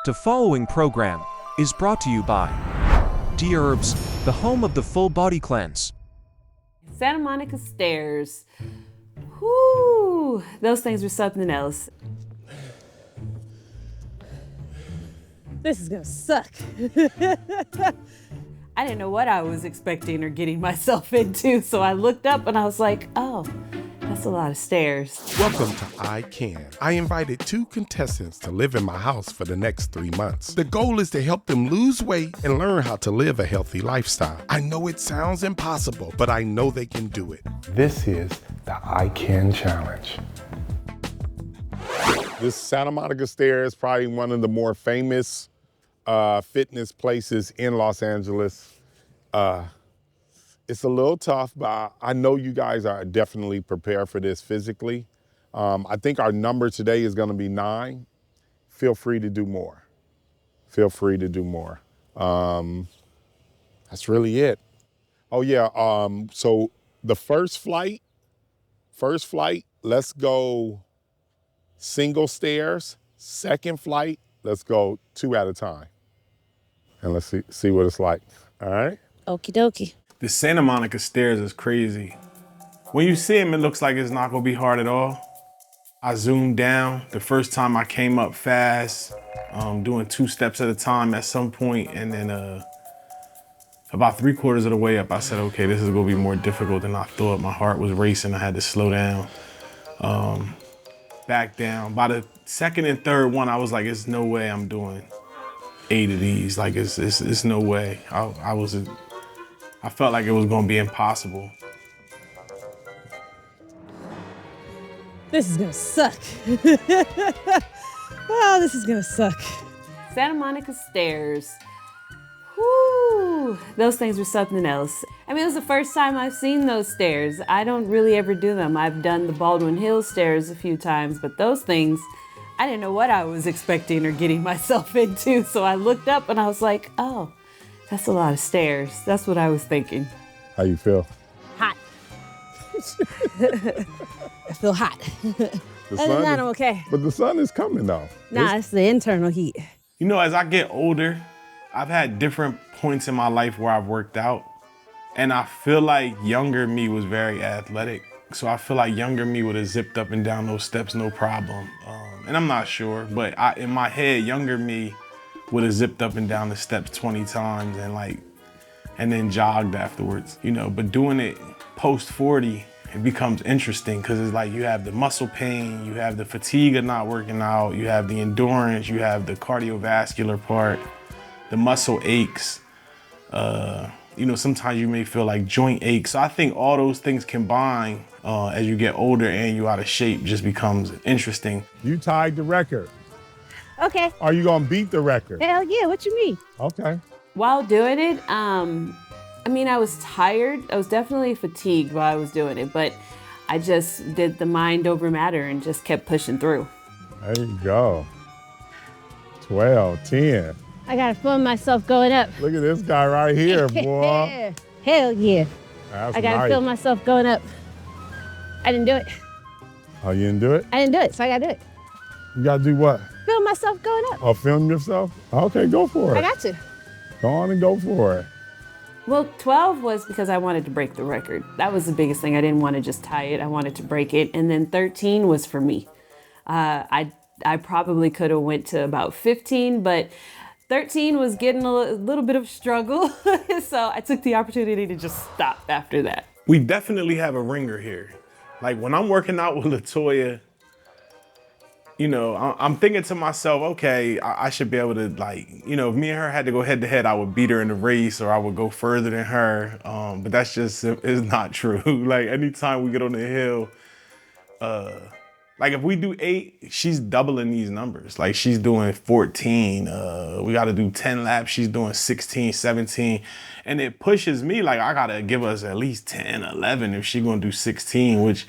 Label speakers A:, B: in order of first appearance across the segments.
A: The following program is brought to you by Dherbs, the home of the full body cleanse.
B: Santa Monica stairs. Whoo, those things were something else.
C: This is gonna suck.
B: I didn't know what I was expecting or getting myself into, so I looked up and I was like, oh, that's a lot of stairs.
D: Welcome to ICan. I invited 2 contestants to live in my house for the next 3 months. The goal is to help them lose weight and learn how to live a healthy lifestyle. I know it sounds impossible, but I know they can do it. This is the ICan Challenge. This Santa Monica Stairs is probably one of the more famous fitness places in Los Angeles. It's a little tough, but I know you guys are definitely prepared for this physically. I think our number today is gonna be 9. Feel free to do more. Feel free to do more. That's really it. Oh yeah, so the first flight, let's go single stairs. Second flight, let's go 2 at a time. And let's see what it's like, all right?
C: Okie dokie.
E: The Santa Monica stairs is crazy. When you see them, it looks like it's not gonna be hard at all. I zoomed down. The first time I came up fast, doing 2 steps at a time at some point, and then about 3/4 of the way up, I said, okay, this is gonna be more difficult than I thought. My heart was racing, I had to slow down. Back down. By the second and third one, I was like, there's no way I'm doing 8 of these. Like, it's no way. I felt like it was gonna be impossible.
C: This is gonna suck. Oh, this is gonna suck.
B: Santa Monica stairs. Whoo, those things were something else. I mean, it was the first time I've seen those stairs. I don't really ever do them. I've done the Baldwin Hills stairs a few times, but those things, I didn't know what I was expecting or getting myself into. So I looked up and I was like, oh, that's a lot of stairs. That's what I was thinking.
D: How you feel?
C: Hot. I feel hot. Other than that, I'm okay.
D: But the sun is coming though.
C: Nah, it's the internal heat.
E: You know, as I get older, I've had different points in my life where I've worked out. And I feel like younger me was very athletic. So I feel like younger me would have zipped up and down those steps, no problem. And I'm not sure, but in my head, younger me would have zipped up and down the steps 20 times and then jogged afterwards, you know. But doing it post 40, it becomes interesting because it's like you have the muscle pain, you have the fatigue of not working out, you have the endurance, you have the cardiovascular part, the muscle aches. You know, sometimes you may feel like joint aches. So I think all those things combined as you get older and you out of shape just becomes interesting.
D: You tied the record.
C: Okay.
D: Are you gonna beat the record?
C: Hell yeah, what you mean?
D: Okay.
B: While doing it, I mean, I was tired. I was definitely fatigued while I was doing it, but I just did the mind over matter and just kept pushing through.
D: There you go. 12, 10.
C: I gotta film myself going up.
D: Look at this guy right here, boy.
C: Hell yeah.
D: That's
C: I gotta
D: nice.
C: film myself going up. I didn't do it.
D: Oh, you didn't do it?
C: I didn't do it, so I gotta do it.
D: You gotta do what?
C: Film myself going up.
D: Oh, film yourself? Okay, go for it.
C: I got to.
D: Go on and go for it.
B: Well, 12 was because I wanted to break the record. That was the biggest thing. I didn't want to just tie it. I wanted to break it. And then 13 was for me. I probably could have went to about 15, but 13 was getting a little bit of struggle. So I took the opportunity to just stop after that.
E: We definitely have a ringer here. Like when I'm working out with Latoya, you know, I'm thinking to myself, okay, I should be able to, like, you know, if me and her had to go head to head, I would beat her in the race or I would go further than her. But that's just, is not true. Like anytime we get on the hill, like if we do 8, she's doubling these numbers. Like she's doing 14, we gotta do 10 laps, she's doing 16, 17. And it pushes me, like I gotta give us at least 10, 11 if she's gonna do 16, which,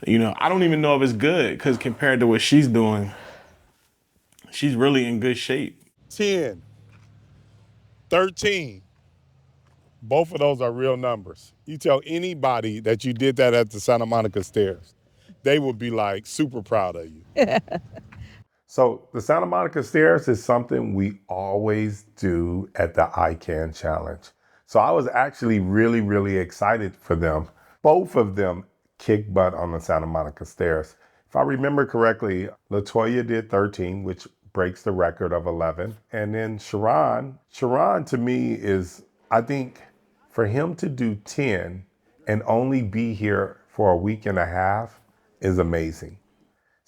E: you know, I don't even know if it's good because compared to what she's doing, she's really in good shape.
D: 10, 13. Both of those are real numbers. You tell anybody that you did that at the Santa Monica stairs, they would be like super proud of you. So the Santa Monica Stairs is something we always do at the ICan Challenge. So I was actually really, really excited for them. Both of them kick butt on the Santa Monica Stairs. If I remember correctly, Latoya did 13, which breaks the record of 11. And then Sheron to me is, I think for him to do 10 and only be here for a week and a half is amazing.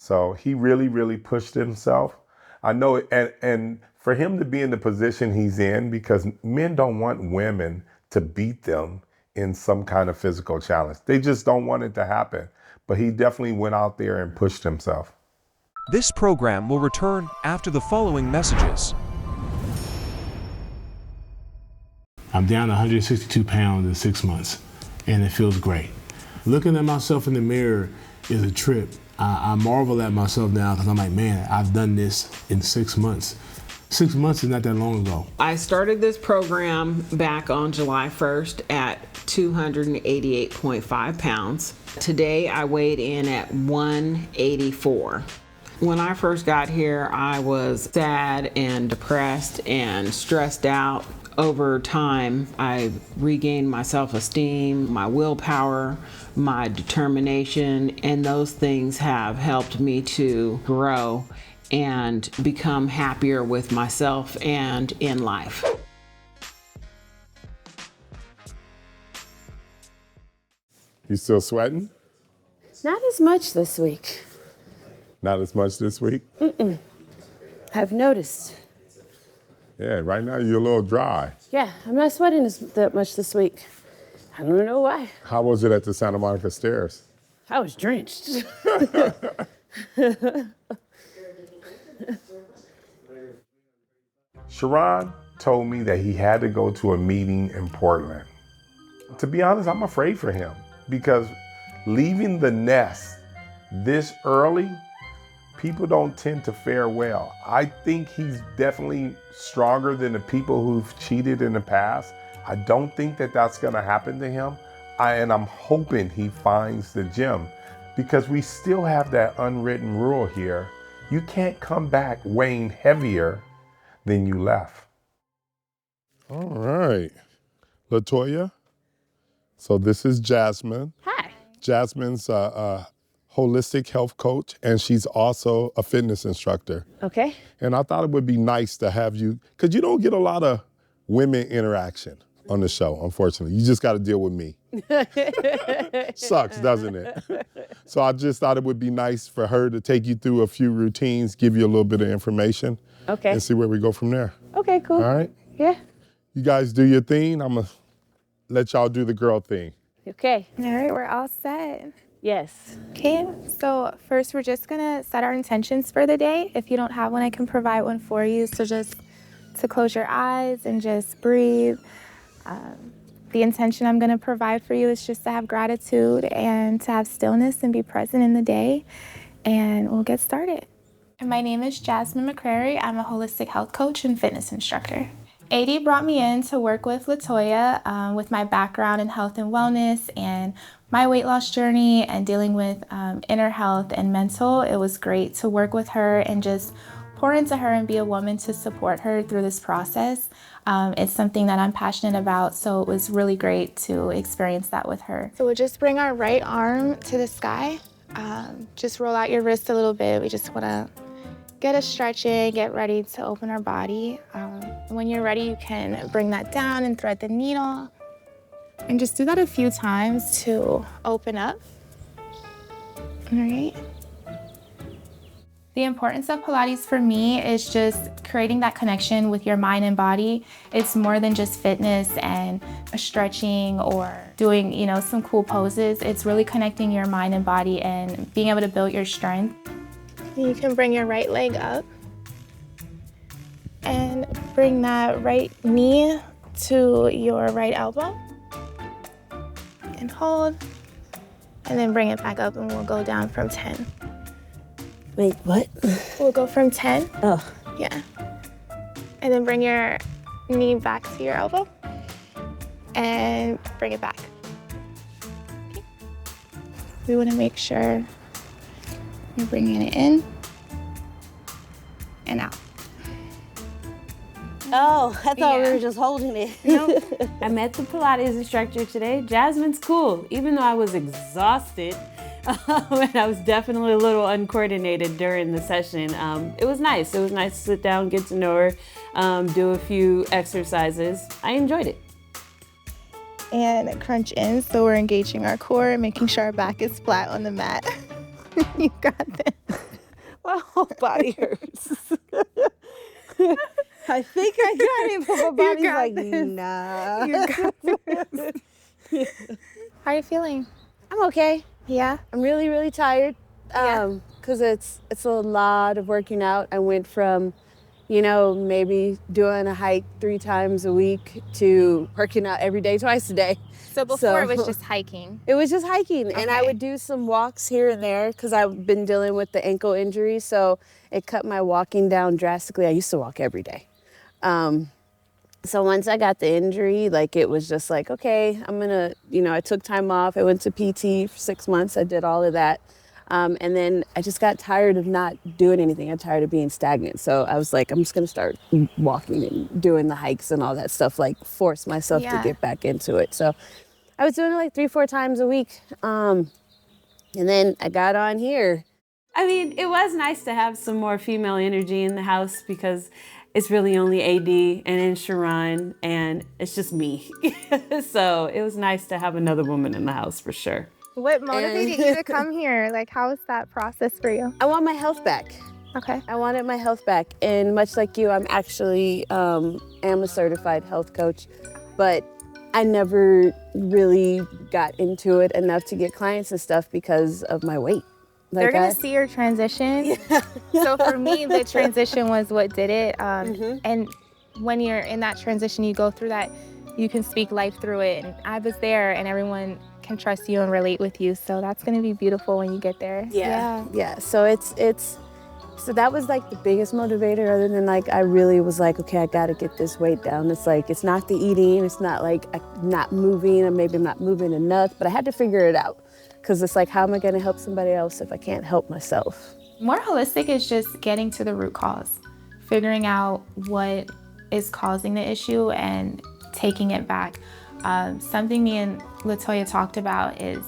D: So he really, really pushed himself. I know, and for him to be in the position he's in, because men don't want women to beat them in some kind of physical challenge. They just don't want it to happen. But he definitely went out there and pushed himself.
A: This program will return after the following messages.
F: I'm down 162 pounds in 6 months, and it feels great. Looking at myself in the mirror is a trip. I marvel at myself now because I'm like, man, I've done this in 6 months. 6 months is not that long ago.
G: I started this program back on July 1st at 288.5 pounds. Today I weighed in at 184. When I first got here, I was sad and depressed and stressed out. Over time, I regained my self-esteem, my willpower, my determination, and those things have helped me to grow and become happier with myself and in life.
D: You still sweating?
B: Not as much this week.
D: Not as much this week?
B: I've noticed.
D: Yeah, right now you're a little dry.
B: Yeah, I'm not sweating that much this week. I don't know why.
D: How was it at the Santa Monica Stairs?
B: I was drenched.
D: Sheron told me that he had to go to a meeting in Portland. To be honest, I'm afraid for him because leaving the nest this early, people don't tend to fare well. I think he's definitely stronger than the people who've cheated in the past. I don't think that that's gonna happen to him. And I'm hoping he finds the gym because we still have that unwritten rule here. You can't come back weighing heavier than you left. All right, Latoya. So this is Jasmine.
B: Hi.
D: Jasmine's a holistic health coach, and she's also a fitness instructor.
B: Okay.
D: And I thought it would be nice to have you, because you don't get a lot of women interaction on the show, unfortunately. You just got to deal with me. Sucks, doesn't it? So I just thought it would be nice for her to take you through a few routines, give you a little bit of information,
B: Okay.
D: and see where we go from there.
B: Okay, cool.
D: All right?
B: Yeah.
D: You guys do your thing. I'm going to let y'all do the girl thing.
B: Okay.
H: All right, we're all set.
B: Yes.
H: Okay, so first we're just gonna set our intentions for the day. If you don't have one, I can provide one for you. So just to close your eyes and just breathe. The intention I'm gonna provide for you is just to have gratitude and to have stillness and be present in the day. And we'll get started. My name is Jasmine McCrary. I'm a holistic health coach and fitness instructor. AD brought me in to work with Latoya with my background in health and wellness and my weight loss journey and dealing with inner health and mental. It was great to work with her and just pour into her and be a woman to support her through this process. It's something that I'm passionate about, so it was really great to experience that with her. So we'll just bring our right arm to the sky. Just roll out your wrist a little bit. We just want to get a stretch in, get ready to open our body. When you're ready, you can bring that down and thread the needle. And just do that a few times to open up. All right. The importance of Pilates for me is just creating that connection with your mind and body. It's more than just fitness and stretching or doing, some cool poses. It's really connecting your mind and body and being able to build your strength. You can bring your right leg up and bring that right knee to your right elbow and hold, and then bring it back up and we'll go down from 10.
C: Wait, what?
H: We'll go from 10.
C: Oh.
H: Yeah. And then bring your knee back to your elbow and bring it back. Okay. We want to make sure you're bringing it in and out.
C: Oh, I thought we were just holding it.
B: Nope. I met the Pilates instructor today. Jasmine's cool, even though I was exhausted. And I was definitely a little uncoordinated during the session. It was nice. It was nice to sit down, get to know her, do a few exercises. I enjoyed it.
H: And crunch in, so we're engaging our core and making sure our back is flat on the mat. You got this.
C: My whole body hurts. I think I got it, but my body's like, nah.
H: You got this. How are you feeling?
C: I'm okay.
H: Yeah?
C: I'm really, really tired. Because it's a lot of working out. I went from, maybe doing a hike 3 times a week to working out every day, twice a day.
H: So before it was just hiking?
C: It was just hiking. And I would do some walks here and there because I've been dealing with the ankle injury. So it cut my walking down drastically. I used to walk every day. So once I got the injury, it was just like, okay, I'm gonna, I took time off. I went to PT for 6 months. I did all of that. And then I just got tired of not doing anything. I'm tired of being stagnant. So I was like, I'm just gonna start walking and doing the hikes and all that stuff, force myself to get back into it. So I was doing it 3-4 times a week. And then I got on here.
B: I mean, it was nice to have some more female energy in the house because it's really only AD and then Sheron, and it's just me. So it was nice to have another woman in the house for sure.
H: What motivated you to come here? How was that process for you?
C: I want my health back.
H: Okay.
C: I wanted my health back. And much like you, I'm actually am a certified health coach, but I never really got into it enough to get clients and stuff because of my weight.
H: They're going to see your transition. Yeah. So for me, the transition was what did it. And when you're in that transition, you go through that, you can speak life through it. And I was there and everyone can trust you and relate with you. So that's going to be beautiful when you get there.
C: Yeah. So so that was the biggest motivator, other than I really was okay, I got to get this weight down. It's it's not the eating. It's not I'm not moving, or maybe I'm not moving enough, but I had to figure it out. Because it's how am I going to help somebody else if I can't help myself?
H: More holistic is just getting to the root cause, figuring out what is causing the issue and taking it back. Something me and Latoya talked about is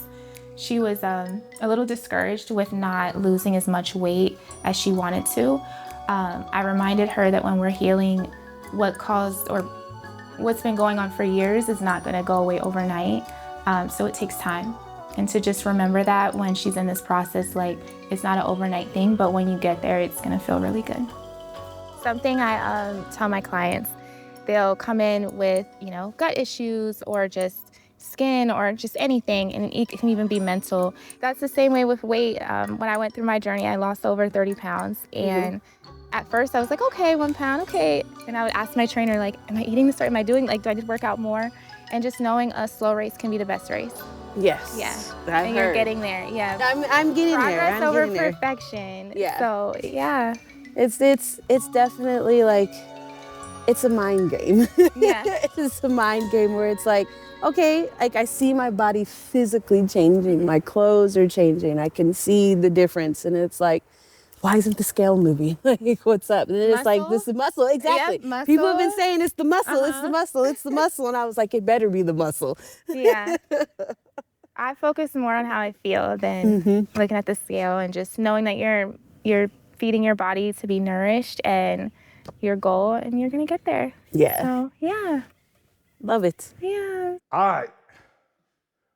H: she was a little discouraged with not losing as much weight as she wanted to. I reminded her that when we're healing, what caused or what's been going on for years is not going to go away overnight. So it takes time. And to just remember that when she's in this process, it's not an overnight thing, but when you get there, it's gonna feel really good. Something I tell my clients, they'll come in with, gut issues or just skin or just anything, and it can even be mental. That's the same way with weight. When I went through my journey, I lost over 30 pounds. And at first I was like, okay, 1 pound, okay. And I would ask my trainer, am I eating this right? Am I doing, do I need to work out more? And just knowing a slow race can be the best race.
C: Yes.
H: Yeah. And you're getting there. Yeah.
C: I'm getting there.
H: Progress over perfection.
C: Yeah.
H: So yeah.
C: It's definitely it's a mind game.
H: Yeah.
C: It's a mind game where it's okay, I see my body physically changing. My clothes are changing. I can see the difference, and it's why isn't the scale moving? What's up? And then it's this is muscle. Exactly.
H: Yep, muscle.
C: People have been saying it's the muscle, it's the muscle, it's the muscle. And I was like, it better be the muscle.
H: Yeah. I focus more on how I feel than looking at the scale, and just knowing that you're feeding your body to be nourished and your goal, and you're going to get there.
C: Yeah.
H: So, yeah.
C: Love it.
H: Yeah.
D: All right.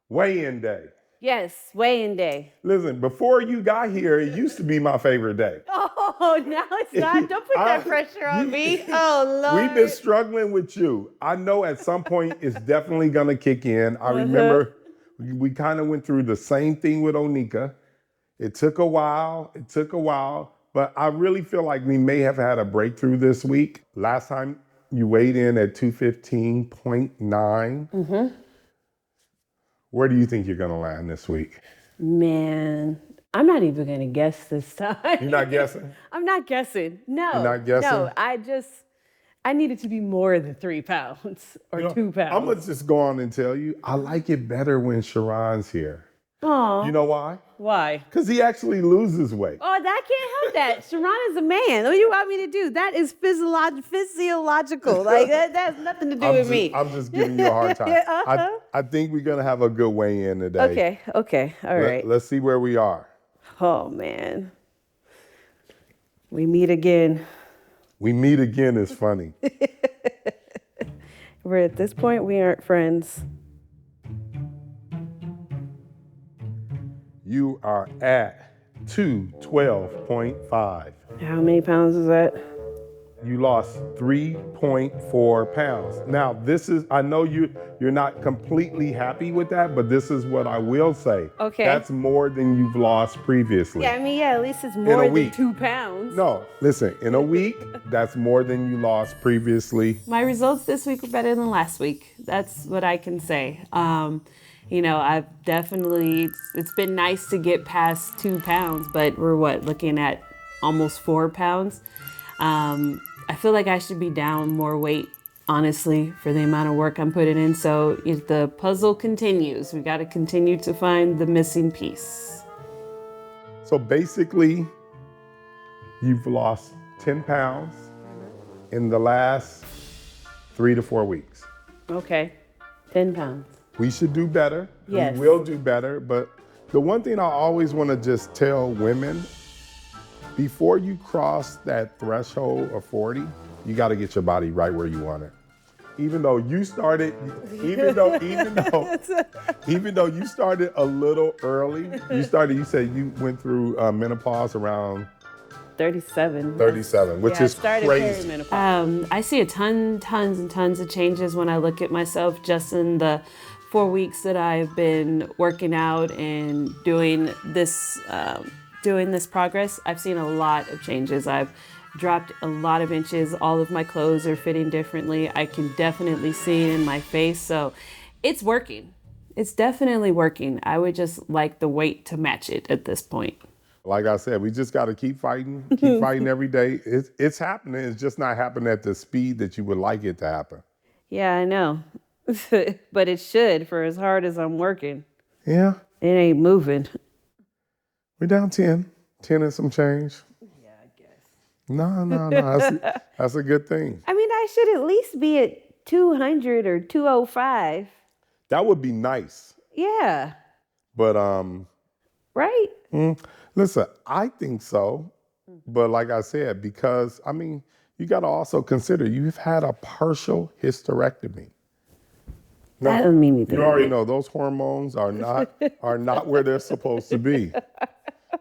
D: Weigh-in day.
C: Yes, weigh-in day.
D: Listen, before you got here, it used to be my favorite day.
C: Oh, now it's not. Don't put that pressure on me. Oh, Lord.
D: We've been struggling with you. I know at some point it's definitely going to kick in. I remember we kind of went through the same thing with Onika. It took a while. But I really feel like we may have had a breakthrough this week. Last time you weighed in at 215.9. Where do you think you're going to land this week?
C: Man, I'm not even going to guess this time.
D: You're not guessing?
C: I'm not guessing. No.
D: You're not guessing?
C: No, I need it to be more than 3 pounds or 2 pounds.
D: I'm going to just go on and tell you, I like it better when Sheron's here.
B: Oh.
D: You know why?
B: Why?
D: Because he actually loses weight.
B: Oh, that can't help that. Sheron is a man. What do you want me to do? That is physiological. Like that has nothing to do with me.
D: I'm just giving you a hard time. I think we're gonna have a good weigh in today.
B: Okay, all right.
D: Let's see where we are.
B: Oh man. We meet again.
D: We meet again is funny.
B: We're at this point, we aren't friends.
D: You are at 212.5.
B: How many pounds is that?
D: You lost 3.4 pounds. Now, I know you're not completely happy with that, but this is what I will say.
B: Okay.
D: That's more than you've lost previously.
B: Yeah, I mean, at least it's more than 2 pounds.
D: No, listen, in a week, that's more than you lost previously.
B: My results this week were better than last week. That's what I can say. You know, I've definitely, it's been nice to get past 2 pounds, but we're looking at almost 4 pounds. I feel like I should be down more weight, honestly, for the amount of work I'm putting in. So if the puzzle continues, we got to continue to find the missing piece.
D: So basically, you've lost 10 pounds in the last 3 to 4 weeks.
B: Okay, 10 pounds.
D: We should do better.
B: Yes.
D: We will do better. But the one thing I always want to just tell women, before you cross that threshold of 40, you got to get your body right where you want it. Even though you started, even though you started a little early, you said you went through menopause around
B: 37,
D: which is crazy.
B: I see tons and tons of changes when I look at myself just in the 4 weeks that I've been working out and doing this progress. I've seen a lot of changes. I've dropped a lot of inches. All of my clothes are fitting differently. I can definitely see it in my face. So it's working. It's definitely working. I would just like the weight to match it at this point.
D: Like I said, we just got to keep fighting every day. It's happening. It's just not happening at the speed that you would like it to happen.
B: Yeah, I know. But it should, for as hard as I'm working.
D: Yeah.
B: It ain't moving.
D: We're down 10 and some change.
B: Yeah, I guess.
D: No. That's a good thing.
B: I mean, I should at least be at 200 or 205.
D: That would be nice.
B: Yeah.
D: But,
B: right?
D: Listen, I think so. But like I said, because, I mean, you got to also consider you've had a partial hysterectomy.
B: That doesn't mean anything.
D: You already know those hormones are not where they're supposed to be.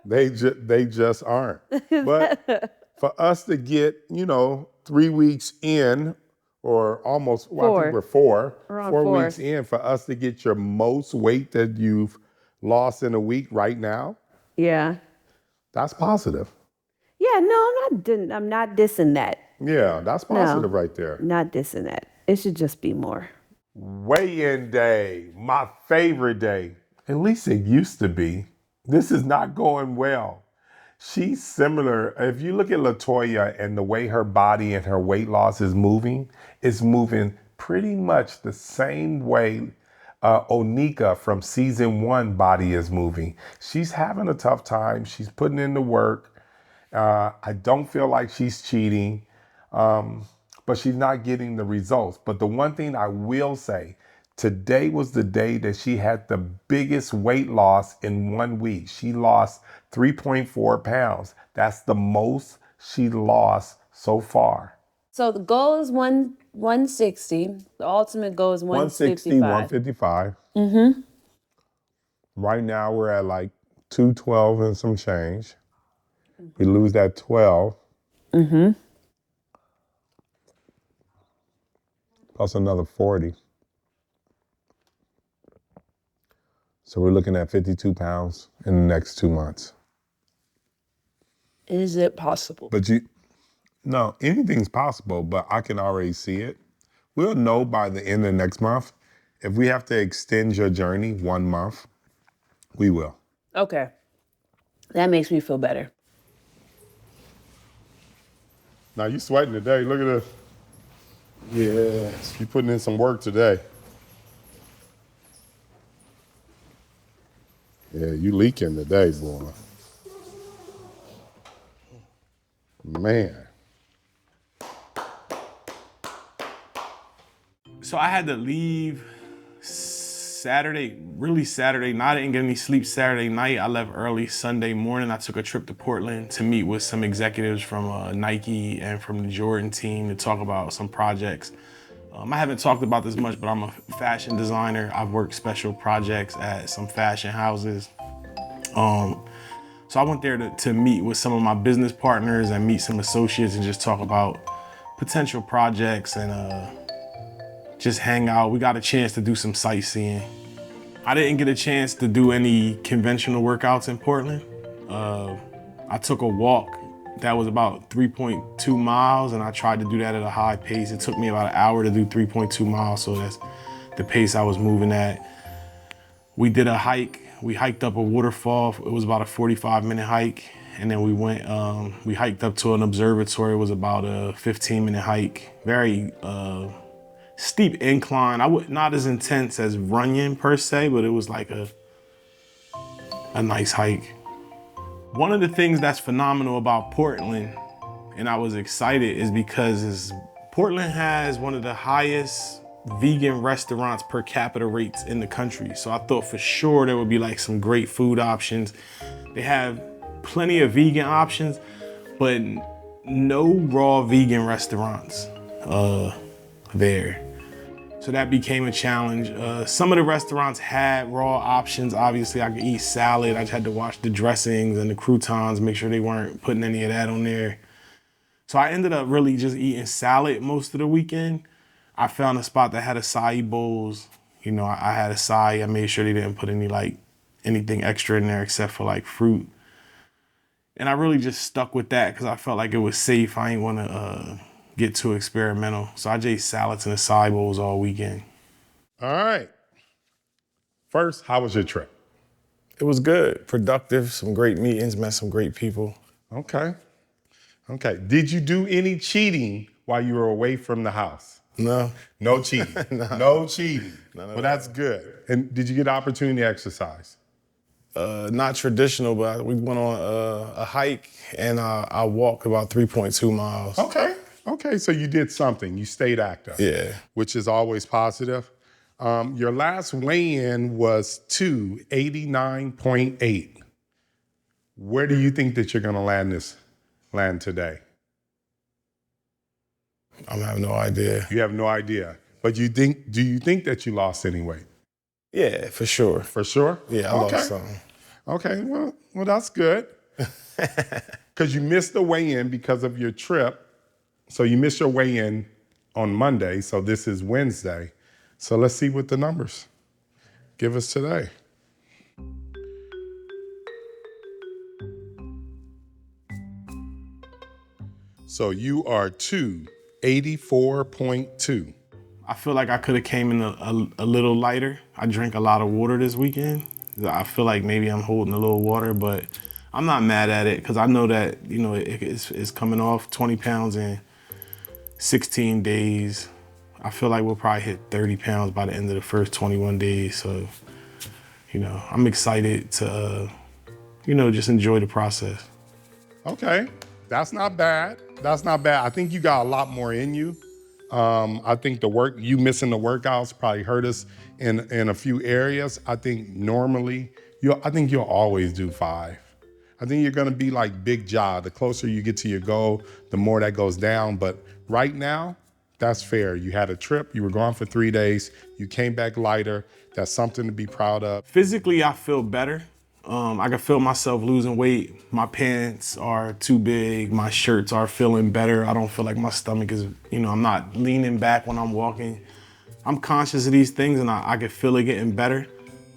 D: They just aren't. But for us to get, 3 weeks in, or almost, I think we're 4 weeks in, for us to get your most weight that you've lost in a week right now.
B: Yeah.
D: That's positive.
B: Yeah, no, I'm not dissing that.
D: Yeah, that's positive right there.
B: Not dissing that. It should just be more.
D: Weigh-in day, my favorite day. At least it used to be. This is not going well. She's similar. If you look at Latoya and the way her body and her weight loss is moving, it's moving pretty much the same way Onika from season 1 body is moving. She's having a tough time. She's putting in the work. I don't feel like she's cheating. But she's not getting the results. But the one thing I will say, today was the day that she had the biggest weight loss in 1 week. She lost 3.4 pounds. That's the most she lost so far.
C: So the goal is 160. The ultimate goal is 160,
D: 155. Mm-hmm. Right now we're at like 212 and some change. We lose that 12.
B: Mm-hmm.
D: Plus another 40. So we're looking at 52 pounds in the next 2 months.
C: Is it possible?
D: But no, anything's possible, but I can already see it. We'll know by the end of next month. If we have to extend your journey 1 month, we will.
C: Okay. That makes me feel better.
D: Now you sweating today. Look at this. Yes, you're putting in some work today. Yeah, you leaking today, boy. Man.
E: So I had to leave Saturday night. I didn't get any sleep Saturday night. I left early Sunday morning. I took a trip to Portland to meet with some executives from Nike and from the Jordan team to talk about some projects. I haven't talked about this much, but I'm a fashion designer. I've worked special projects at some fashion houses. So I went there to meet with some of my business partners and meet some associates and just talk about potential projects and just hang out. We got a chance to do some sightseeing. I didn't get a chance to do any conventional workouts in Portland. I took a walk that was about 3.2 miles and I tried to do that at a high pace. It took me about an hour to do 3.2 miles, so that's the pace I was moving at. We did a hike. We hiked up a waterfall. It was about a 45-minute hike. And then we hiked up to an observatory. It was about a 15-minute hike. Very steep incline. Not as intense as Runyon per se, but it was like a nice hike. One of the things that's phenomenal about Portland, and I was excited, is because Portland has one of the highest vegan restaurants per capita rates in the country. So I thought for sure there would be like some great food options. They have plenty of vegan options, but no raw vegan restaurants there. So that became a challenge. Some of the restaurants had raw options. Obviously, I could eat salad. I just had to watch the dressings and the croutons, make sure they weren't putting any of that on there. So I ended up really just eating salad most of the weekend. I found a spot that had acai bowls. You know, I had acai. I made sure they didn't put anything extra in there except for like fruit. And I really just stuck with that because I felt like it was safe. I didn't want to get too experimental. So I just ate salads and acai bowls all weekend.
D: All right. First, how was your trip?
E: It was good, productive, some great meetings, met some great people.
D: Okay. Did you do any cheating while you were away from the house?
E: No.
D: No cheating. No cheating. Well, that's good. And did you get the opportunity to exercise?
E: Not traditional, but we went on a hike and I walked about 3.2 miles.
D: Okay, so you did something. You stayed active.
E: Yeah.
D: Which is always positive. Your last weigh-in was 289.8. Where do you think that you're going to land today?
E: I have no idea.
D: You have no idea. But do you think that you lost any weight?
E: Yeah, for sure.
D: For sure?
E: Yeah, I lost some.
D: Okay, well, that's good. Because you missed the weigh-in because of your trip. So you missed your weigh-in on Monday, so this is Wednesday. So let's see what the numbers give us today. So you are 284.2.
E: I feel like I could have came in a little lighter. I drank a lot of water this weekend. I feel like maybe I'm holding a little water, but I'm not mad at it because I know that, you know, it's coming off 20 pounds in 16 days. I feel like we'll probably hit 30 pounds by the end of the first 21 days. So, you know, I'm excited to, you know, just enjoy the process.
D: Okay, that's not bad. I think you got a lot more in you. I think you missing the workouts probably hurt us in a few areas. I think normally, I think you'll always do 5. I think you're gonna be like Big Ja. The closer you get to your goal, the more that goes down. But right now, that's fair. You had a trip, you were gone for 3 days, you came back lighter. That's something to be proud of.
E: Physically, I feel better. I can feel myself losing weight. My pants are too big. My shirts are feeling better. I don't feel like my stomach is, you know, I'm not leaning back when I'm walking. I'm conscious of these things and I can feel it getting better.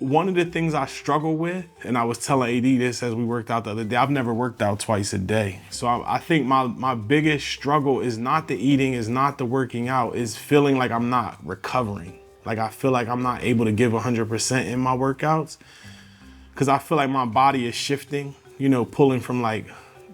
E: One of the things I struggle with, and I was telling AD this as we worked out the other day, I've never worked out twice a day. So I think my biggest struggle is not the eating, is not the working out, is feeling like I'm not recovering. Like I feel like I'm not able to give 100% in my workouts. Because I feel like my body is shifting, you know, pulling from like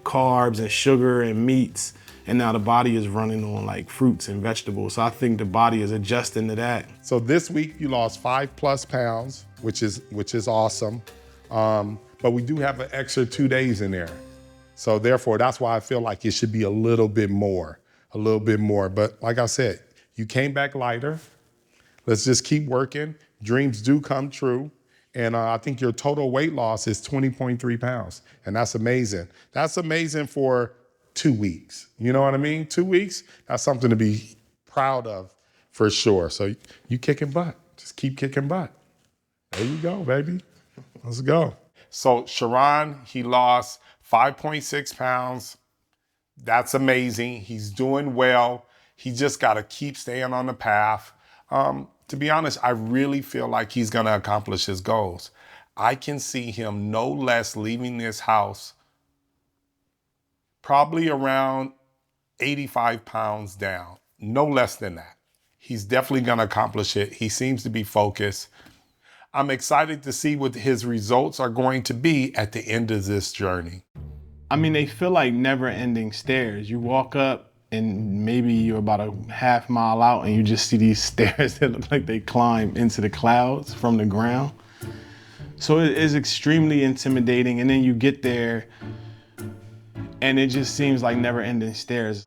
E: carbs and sugar and meats. And now the body is running on like fruits and vegetables. So I think the body is adjusting to that.
D: So this week you lost 5+ pounds, which is awesome. But we do have an extra 2 days in there. So therefore, that's why I feel like it should be a little bit more. But like I said, you came back lighter. Let's just keep working. Dreams do come true. And I think your total weight loss is 20.3 pounds. And that's amazing. That's amazing for 2 weeks. You know what I mean? 2 weeks, that's something to be proud of for sure. So you kicking butt. Just keep kicking butt. There you go, baby. Let's go. So Sheron, he lost 5.6 pounds. That's amazing. He's doing well. He just got to keep staying on the path. To be honest, I really feel like he's going to accomplish his goals. I can see him no less leaving this house probably around 85 pounds down, no less than that. He's definitely going to accomplish it. He seems to be focused. I'm excited to see what his results are going to be at the end of this journey.
E: I mean, they feel like never-ending stairs. You walk up and maybe you're about a half mile out and you just see these stairs that look like they climb into the clouds from the ground. So it is extremely intimidating. And then you get there and it just seems like never-ending stairs.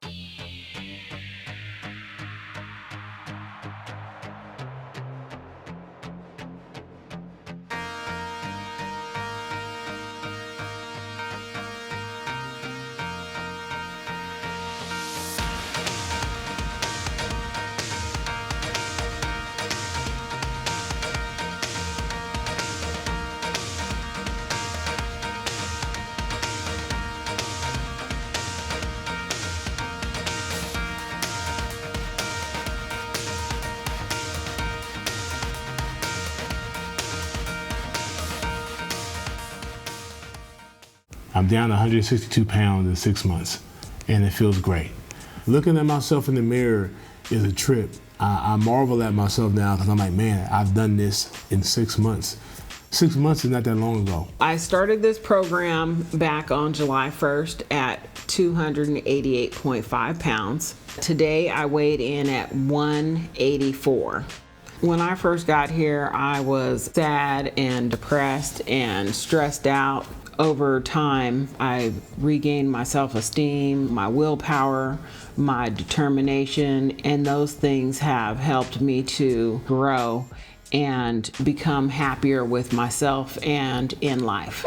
F: I'm down 162 pounds in 6 months, and it feels great. Looking at myself in the mirror is a trip. I marvel at myself now because I'm like, man, I've done this in 6 months. 6 months is not that long ago.
G: I started this program back on July 1st at 288.5 pounds. Today I weighed in at 184. When I first got here, I was sad and depressed and stressed out. Over time, I regained my self-esteem, my willpower, my determination, and those things have helped me to grow and become happier with myself and in life.